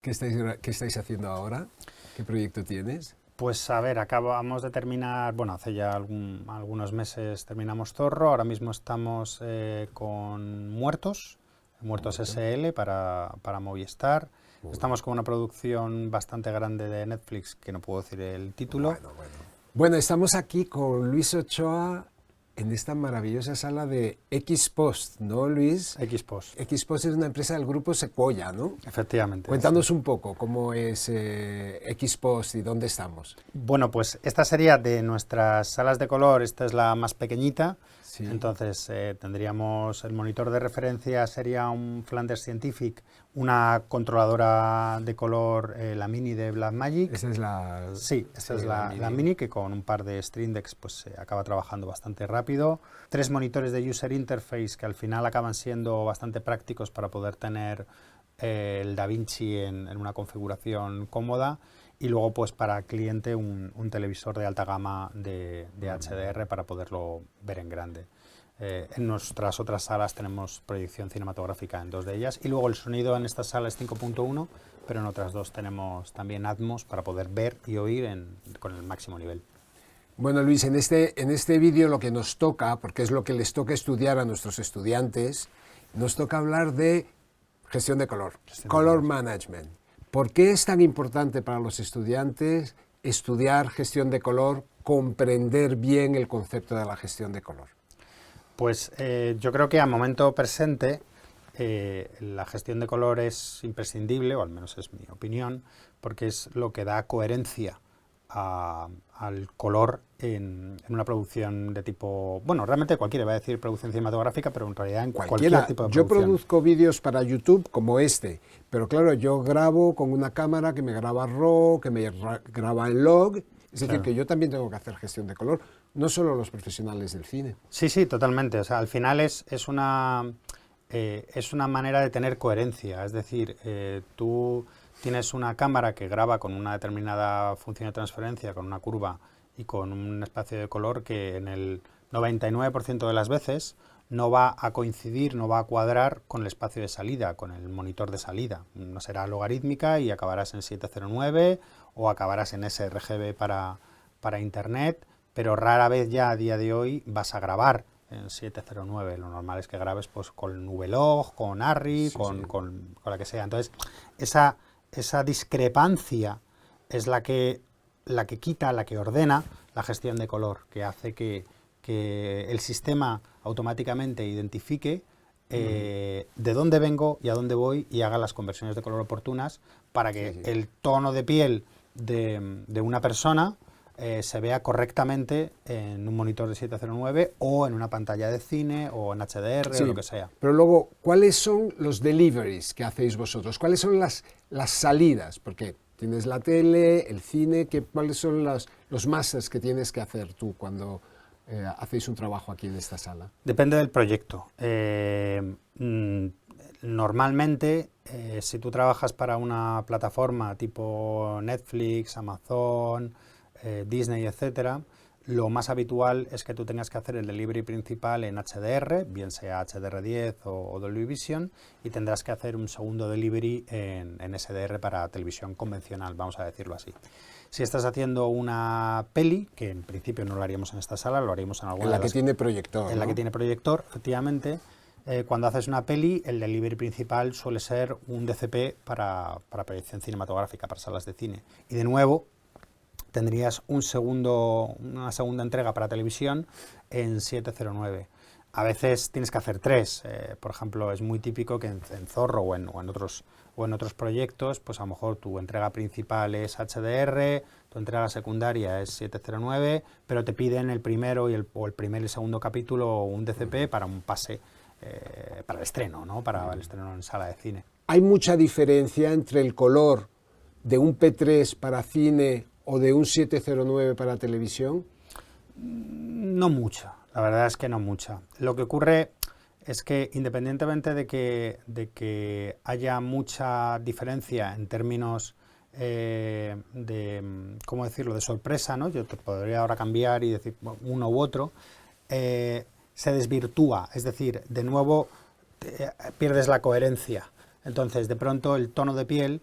qué estáis haciendo ahora? ¿Qué proyecto tienes? Pues a ver, acabamos de terminar, bueno, hace ya algunos meses terminamos Zorro, ahora mismo estamos con Muertos SL para Movistar. Estamos con una producción bastante grande de Netflix, que no puedo decir el título. Bueno, estamos aquí con Luis Ochoa en esta maravillosa sala de Xpost, ¿no, Luis? Xpost. Xpost es una empresa del grupo Sequoia, ¿no? Efectivamente. Cuéntanos un poco cómo es Xpost y dónde estamos. Bueno, pues esta sería de nuestras salas de color, esta es la más pequeñita. Sí. Entonces tendríamos el monitor de referencia, sería un Flanders Scientific, una controladora de color, la Mini de Blackmagic. Esa es la... Sí, esta es la Mini, que con un par de Stream Decks pues se acaba trabajando bastante rápido. 3 monitores de User Interface que al final acaban siendo bastante prácticos para poder tener el DaVinci en una configuración cómoda. Y luego, pues para cliente, un televisor de alta gama de HDR para poderlo ver en grande. En nuestras otras salas tenemos proyección cinematográfica en 2 de ellas. Y luego el sonido en esta sala es 5.1, pero en otras 2 tenemos también Atmos para poder ver y oír con el máximo nivel. Bueno, Luis, en este vídeo lo que nos toca, porque es lo que les toca estudiar a nuestros estudiantes, nos toca hablar de gestión de color, color management. ¿Por qué es tan importante para los estudiantes estudiar gestión de color, comprender bien el concepto de la gestión de color? Pues yo creo que a momento presente la gestión de color es imprescindible, o al menos es mi opinión, porque es lo que da coherencia al color en una producción de tipo, bueno, realmente cualquiera va a decir producción cinematográfica, pero en realidad en cualquier tipo de producción. Yo produzco vídeos para YouTube como este, pero claro, yo grabo con una cámara que me graba RAW, que me graba en log, es decir, que yo también tengo que hacer gestión de color, no solo los profesionales del cine. Sí, sí, totalmente, o sea, al final es una manera de tener coherencia, es decir, tú tienes una cámara que graba con una determinada función de transferencia, con una curva y con un espacio de color que en el 99% de las veces no va a coincidir, no va a cuadrar con el espacio de salida, con el monitor de salida. No será logarítmica y acabarás en 709 o acabarás en sRGB para internet, pero rara vez ya a día de hoy vas a grabar en 709. Lo normal es que grabes pues con VLOG, con ARRI, con la que sea. Entonces, esa discrepancia es la que quita, la que ordena la gestión de color, que hace que el sistema automáticamente identifique de dónde vengo y a dónde voy y haga las conversiones de color oportunas para que el tono de piel de una persona se vea correctamente en un monitor de 709 o en una pantalla de cine o en HDR o lo que sea. Pero luego, ¿cuáles son los deliveries que hacéis vosotros? ¿Cuáles son las salidas? Porque tienes la tele, el cine, ¿cuáles son los masters que tienes que hacer tú cuando hacéis un trabajo aquí en esta sala? Depende del proyecto. Normalmente, si tú trabajas para una plataforma tipo Netflix, Amazon, Disney, etcétera, lo más habitual es que tú tengas que hacer el delivery principal en HDR, bien sea HDR10 o Dolby Vision, y tendrás que hacer un segundo delivery en SDR para televisión convencional, vamos a decirlo así. Si estás haciendo una peli, que en principio no lo haríamos en esta sala, lo haríamos en alguna en la que tiene proyector. En la que tiene proyector, efectivamente. Cuando haces una peli, el delivery principal suele ser un DCP para proyección cinematográfica, para salas de cine. Y de nuevo, tendrías una segunda entrega para televisión en 709. A veces tienes que hacer 3. Por ejemplo, es muy típico que en Zorro o en otros proyectos, pues a lo mejor tu entrega principal es HDR, tu entrega secundaria es 709, pero te piden el primero o el primer y el segundo capítulo un DCP para un pase, para el estreno, ¿no? Para el estreno en sala de cine. ¿Hay mucha diferencia entre el color de un P3 para cine o de un 709 para televisión? No mucha, la verdad es que no mucha. Lo que ocurre es que independientemente de que haya mucha diferencia en términos ¿cómo decirlo?, de sorpresa, ¿no? Yo te podría ahora cambiar y decir uno u otro, se desvirtúa, es decir, de nuevo pierdes la coherencia. Entonces, de pronto el tono de piel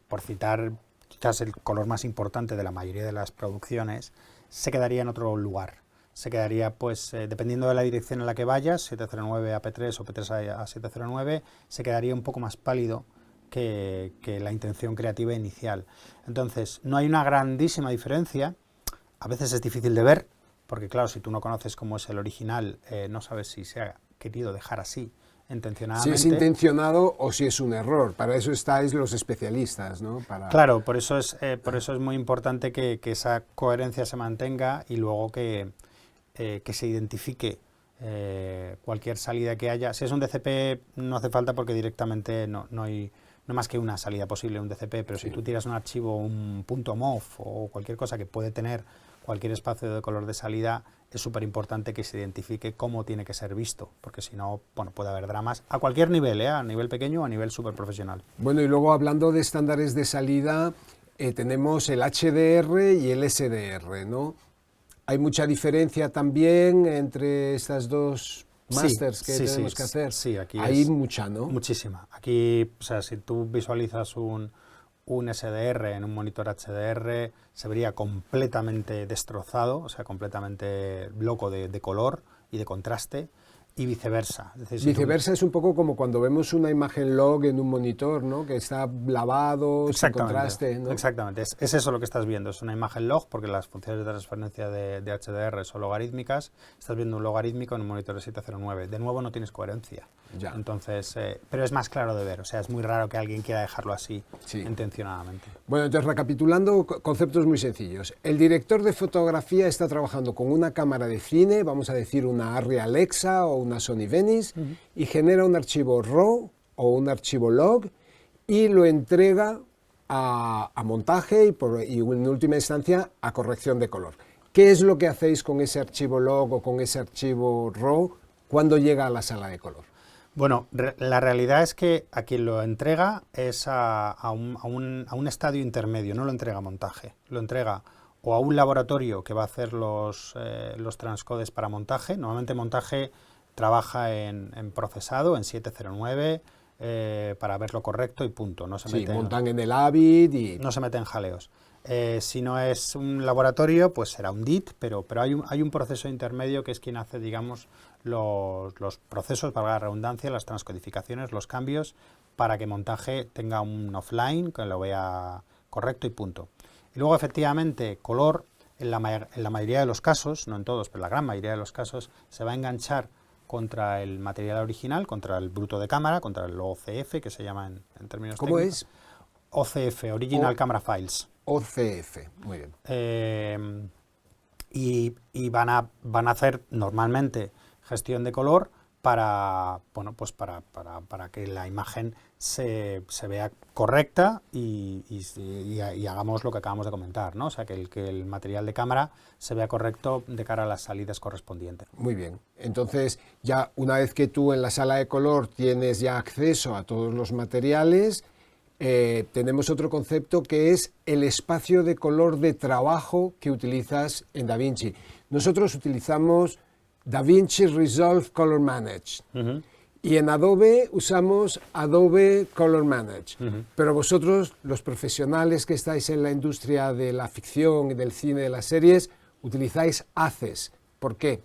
por citar quizás el color más importante de la mayoría de las producciones, se quedaría en otro lugar. Se quedaría, pues, dependiendo de la dirección en la que vayas, 709 a P3 o P3 a 709, se quedaría un poco más pálido que la intención creativa inicial. Entonces, no hay una grandísima diferencia. A veces es difícil de ver, porque claro, si tú no conoces cómo es el original, no sabes si se ha querido dejar así intencionadamente. Si es intencionado o si es un error. Para eso estáis los especialistas, ¿no? Claro, por eso es muy importante que esa coherencia se mantenga y luego que se identifique cualquier salida que haya. Si es un DCP no hace falta porque directamente no hay más que una salida posible, un DCP, pero si tú tiras un archivo, un .mov o cualquier cosa que puede tener cualquier espacio de color de salida, es súper importante que se identifique cómo tiene que ser visto, porque si no, bueno, puede haber dramas a cualquier nivel, a nivel pequeño o a nivel súper profesional. Bueno, y luego hablando de estándares de salida, tenemos el HDR y el SDR, ¿no? Hay mucha diferencia también entre estas dos masters que tenemos que hacer. Sí, aquí hay mucha, ¿no? Muchísima. Aquí, o sea, si tú visualizas un SDR en un monitor HDR, se vería completamente destrozado, o sea, completamente loco de color y de contraste, y viceversa. Es decir, viceversa es un poco como cuando vemos una imagen log en un monitor, ¿no? Que está lavado, sin contraste, ¿no? Exactamente, es eso lo que estás viendo, es una imagen log, porque las funciones de transferencia de HDR son logarítmicas, estás viendo un logarítmico en un monitor de 709, de nuevo no tienes coherencia. Ya. Entonces, pero es más claro de ver, o sea, es muy raro que alguien quiera dejarlo así intencionadamente. Bueno, entonces recapitulando, conceptos muy sencillos. El director de fotografía está trabajando con una cámara de cine, vamos a decir una Arri Alexa o una Sony Venice, y genera un archivo RAW o un archivo log y lo entrega a montaje y en última instancia a corrección de color. ¿Qué es lo que hacéis con ese archivo log o con ese archivo RAW cuando llega a la sala de color? Bueno, la realidad es que a quien lo entrega es a un estadio intermedio, no lo entrega a montaje, lo entrega o a un laboratorio que va a hacer los transcodes para montaje. Normalmente montaje trabaja en procesado, en 709, para verlo correcto y punto. No se mete montan en el Avid y... No se mete en jaleos. Si no es un laboratorio, pues será un DIT, pero hay un proceso intermedio que es quien hace, digamos, los procesos, para la redundancia, las transcodificaciones, los cambios, para que montaje tenga un offline, que lo vea correcto y punto. Y luego, efectivamente, color, en la mayoría de los casos, no en todos, pero en la gran mayoría de los casos, se va a enganchar contra el material original, contra el bruto de cámara, contra el OCF, que se llama en términos ¿Cómo técnicos. es? OCF, Original Camera Files. OCF, muy bien. Y van a hacer normalmente gestión de color para, bueno, pues para que la imagen se vea correcta y hagamos lo que acabamos de comentar, ¿no? O sea, que el material de cámara se vea correcto de cara a las salidas correspondientes. Muy bien. Entonces, ya una vez que tú en la sala de color tienes ya acceso a todos los materiales, tenemos otro concepto que es el espacio de color de trabajo que utilizas en DaVinci. Nosotros utilizamos DaVinci Resolve Color Manage y en Adobe usamos Adobe Color Manage. Pero vosotros, los profesionales que estáis en la industria de la ficción y del cine, de las series, utilizáis ACES. ¿Por qué?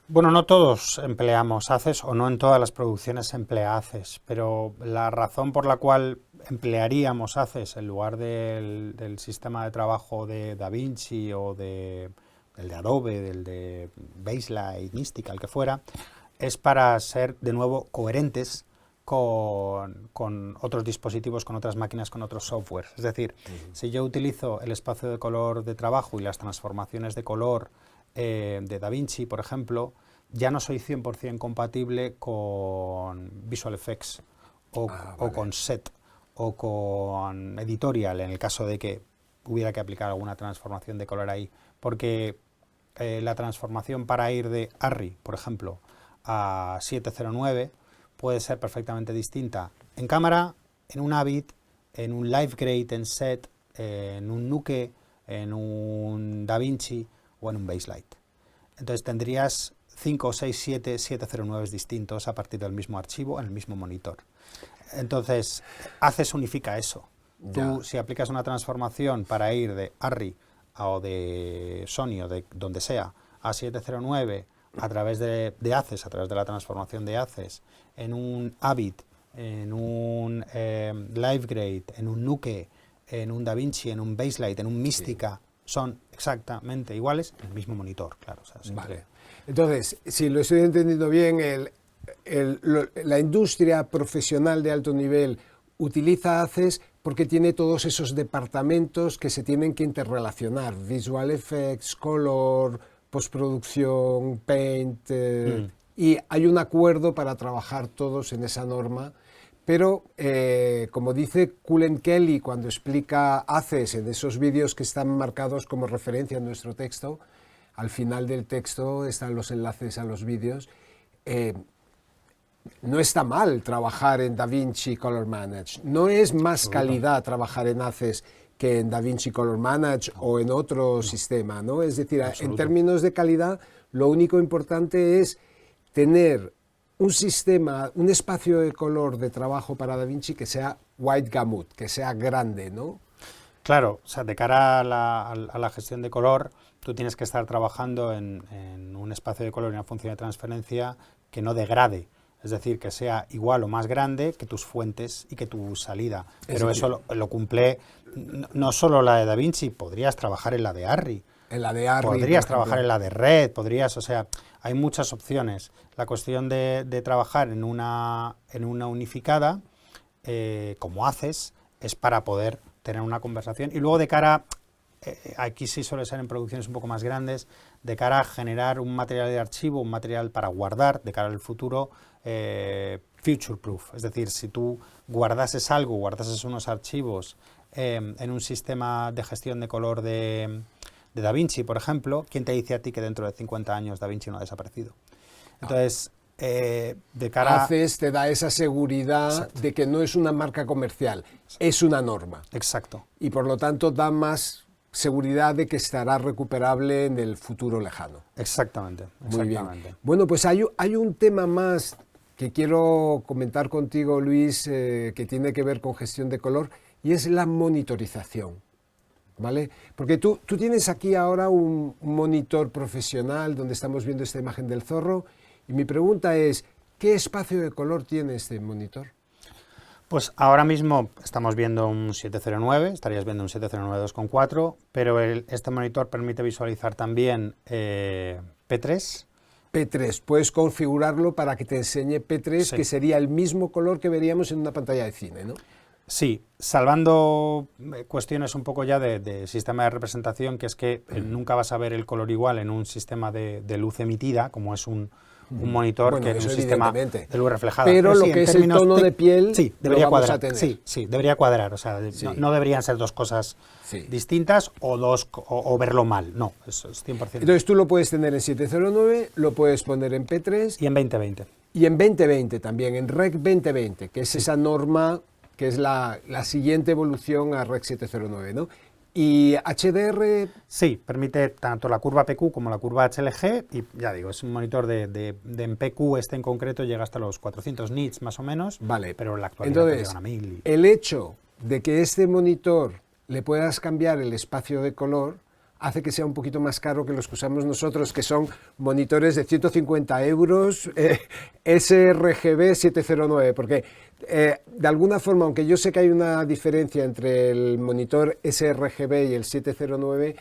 Bueno, no todos empleamos ACES o no en todas las producciones se emplea ACES, pero la razón por la cual emplearíamos ACES en lugar del sistema de trabajo de DaVinci o del de Adobe, del de Baselight, Mystica, el que fuera, es para ser de nuevo coherentes con otros dispositivos, con otras máquinas, con otros softwares. Es decir, si yo utilizo el espacio de color de trabajo y las transformaciones de color de DaVinci, por ejemplo, ya no soy 100% compatible con Visual Effects o con Set o con Editorial, en el caso de que hubiera que aplicar alguna transformación de color ahí, porque la transformación para ir de Arri, por ejemplo, a 709 puede ser perfectamente distinta en cámara, en un Avid, en un Live Grade, en Set, en un Nuke, en un DaVinci o en un Baselight. Entonces tendrías 5, 6, 7, 709 distintos a partir del mismo archivo en el mismo monitor. Entonces, Access unifica eso. Tú, si aplicas una transformación para ir de ARRI o de Sony o de donde sea a 709 a través de Access, a través de la transformación de Access, en un Avid, en un LiveGrade, en un Nuke, en un DaVinci, en un Baselight, en un Mystica, son exactamente iguales en el mismo monitor, claro. O sea, vale. Entonces, si lo estoy entendiendo bien, la industria profesional de alto nivel utiliza Access porque tiene todos esos departamentos que se tienen que interrelacionar, Visual Effects, Color, postproducción, Paint, y hay un acuerdo para trabajar todos en esa norma, pero como dice Cullen Kelly cuando explica Access en esos vídeos que están marcados como referencia en nuestro texto, al final del texto están los enlaces a los vídeos. No está mal trabajar en DaVinci Color Manage, no es más calidad trabajar en Access que en DaVinci Color Manage o en otro sistema, ¿no? Es decir, en términos de calidad, lo único importante es tener un sistema, un espacio de color de trabajo para DaVinci que sea white gamut, que sea grande, ¿no? Claro, o sea, de cara a la gestión de color, tú tienes que estar trabajando en un espacio de color y una función de transferencia que no degrade. Es decir, que sea igual o más grande que tus fuentes y que tu salida. Pero eso lo cumple no solo la de DaVinci, podrías trabajar en la de ARRI. En la de ARRI. Podrías trabajar en la de Red, podrías, o sea, hay muchas opciones. La cuestión de trabajar en una unificada, como haces, es para poder tener una conversación. Y luego de cara, aquí sí suele ser en producciones un poco más grandes, de cara a generar un material de archivo, un material para guardar de cara al futuro, future proof. Es decir, si tú guardases algo, guardases unos archivos en un sistema de gestión de color de DaVinci, por ejemplo, ¿quién te dice a ti que dentro de 50 años DaVinci no ha desaparecido? Entonces, de cara... Access te da esa seguridad. Exacto. De que no es una marca comercial, es una norma. Exacto. Y por lo tanto da más seguridad de que estará recuperable en el futuro lejano. Exactamente. Muy bien. Bueno, pues hay un tema más que quiero comentar contigo, Luis, que tiene que ver con gestión de color, y es la monitorización, ¿vale? Porque tú tienes aquí ahora un monitor profesional donde estamos viendo esta imagen del zorro, y mi pregunta es, ¿qué espacio de color tiene este monitor? Pues ahora mismo estamos viendo un 709, estarías viendo un 709 2.4, pero este monitor permite visualizar también P3. P3, puedes configurarlo para que te enseñe P3, sí, que sería el mismo color que veríamos en una pantalla de cine, ¿no? Sí, salvando cuestiones un poco ya de sistema de representación, que es que nunca vas a ver el color igual en un sistema de luz emitida, como es un monitor, bueno, que en un sistema de luz reflejada. Pero lo que es el tono de piel, sí, debería cuadrar. Sí, debería cuadrar. O sea, sí, no deberían ser dos cosas distintas o verlo mal. No, eso es 100%. Entonces tú lo puedes tener en 709, lo puedes poner en P3. Y en 2020. Y en 2020 también, en Rec 2020, que es esa norma que es la siguiente evolución a Rec 709, ¿no? ¿Y HDR? Sí, permite tanto la curva PQ como la curva HLG, y ya digo, es un monitor en PQ, este en concreto llega hasta los 400 nits más o menos, vale, pero en la actualidad entonces, llegan a 1000. El hecho de que este monitor le puedas cambiar el espacio de color hace que sea un poquito más caro que los que usamos nosotros, que son monitores de 150 euros, sRGB 709, porque de alguna forma, aunque yo sé que hay una diferencia entre el monitor sRGB y el 709,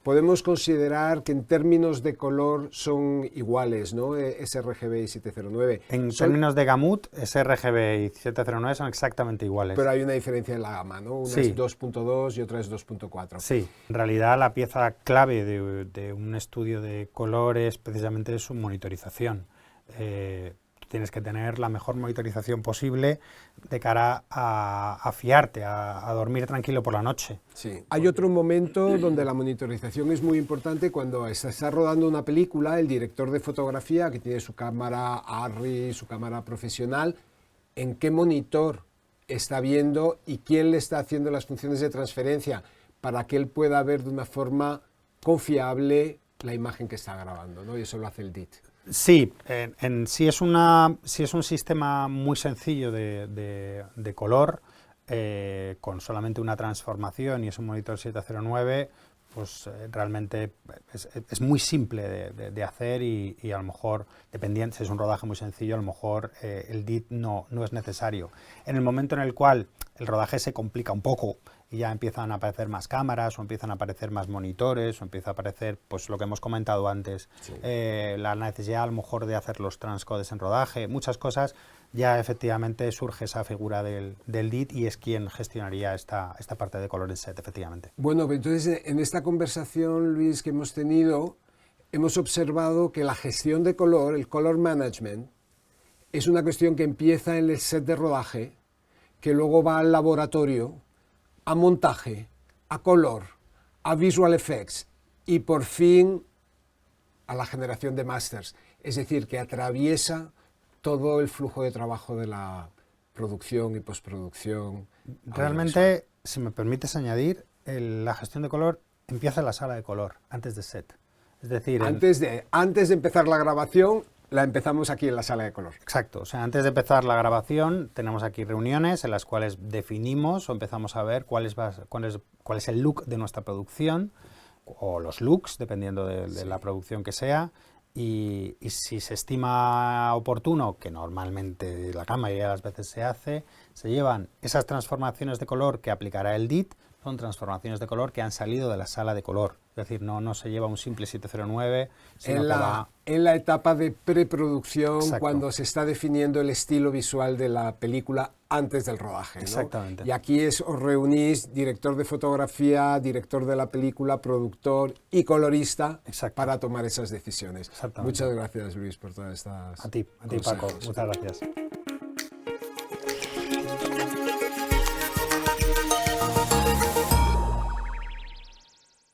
podemos considerar que en términos de color son iguales, ¿no? sRGB y 709. En términos de gamut, sRGB y 709 son exactamente iguales. Pero hay una diferencia en la gama, ¿no? Una es 2.2 y otra es 2.4. Sí, en realidad la pieza clave de un estudio de colores precisamente es su monitorización. Tienes que tener la mejor monitorización posible de cara a fiarte, a dormir tranquilo por la noche. Sí. Hay otro momento donde la monitorización es muy importante cuando se está rodando una película, el director de fotografía, que tiene su cámara ARRI, su cámara profesional, en qué monitor está viendo y quién le está haciendo las funciones de transferencia para que él pueda ver de una forma confiable la imagen que está grabando, ¿no? Y eso lo hace el DIT. Sí, en sí es un sistema muy sencillo de color, con solamente una transformación y es un monitor 709, pues realmente es muy simple de hacer y a lo mejor, dependiendo, si es un rodaje muy sencillo, a lo mejor el DIT no es necesario. En el momento en el cual el rodaje se complica un poco y ya empiezan a aparecer más cámaras o empiezan a aparecer más monitores o empieza a aparecer, pues lo que hemos comentado antes, sí, la necesidad a lo mejor de hacer los transcodes en rodaje, muchas cosas, ya efectivamente surge esa figura del DIT y es quien gestionaría esta parte de color en set, efectivamente. Bueno, entonces en esta conversación, Luis, que hemos tenido, hemos observado que la gestión de color, el color management, es una cuestión que empieza en el set de rodaje, que luego va al laboratorio, a montaje, a color, a visual effects y por fin a la generación de masters. Es decir, que atraviesa todo el flujo de trabajo de la producción y postproducción. Realmente, si me permites añadir, la gestión de color empieza en la sala de color, antes de set. Es decir, antes de empezar la grabación, la empezamos aquí en la sala de color. Exacto, o sea, antes de empezar la grabación tenemos aquí reuniones en las cuales definimos o empezamos a ver cuál es el look de nuestra producción o los looks, dependiendo de la producción que sea, y si se estima oportuno, que normalmente la mayoría de las veces se hace, se llevan esas transformaciones de color que aplicará el DIT, son transformaciones de color que han salido de la sala de color. Es decir, no se lleva un simple 709, sino en la etapa de preproducción, exacto, cuando se está definiendo el estilo visual de la película antes del rodaje, ¿no? Exactamente. Y aquí os reunís director de fotografía, director de la película, productor y colorista, exacto, para tomar esas decisiones. Muchas gracias, Luis, por todas estas A ti Paco, muchas gracias.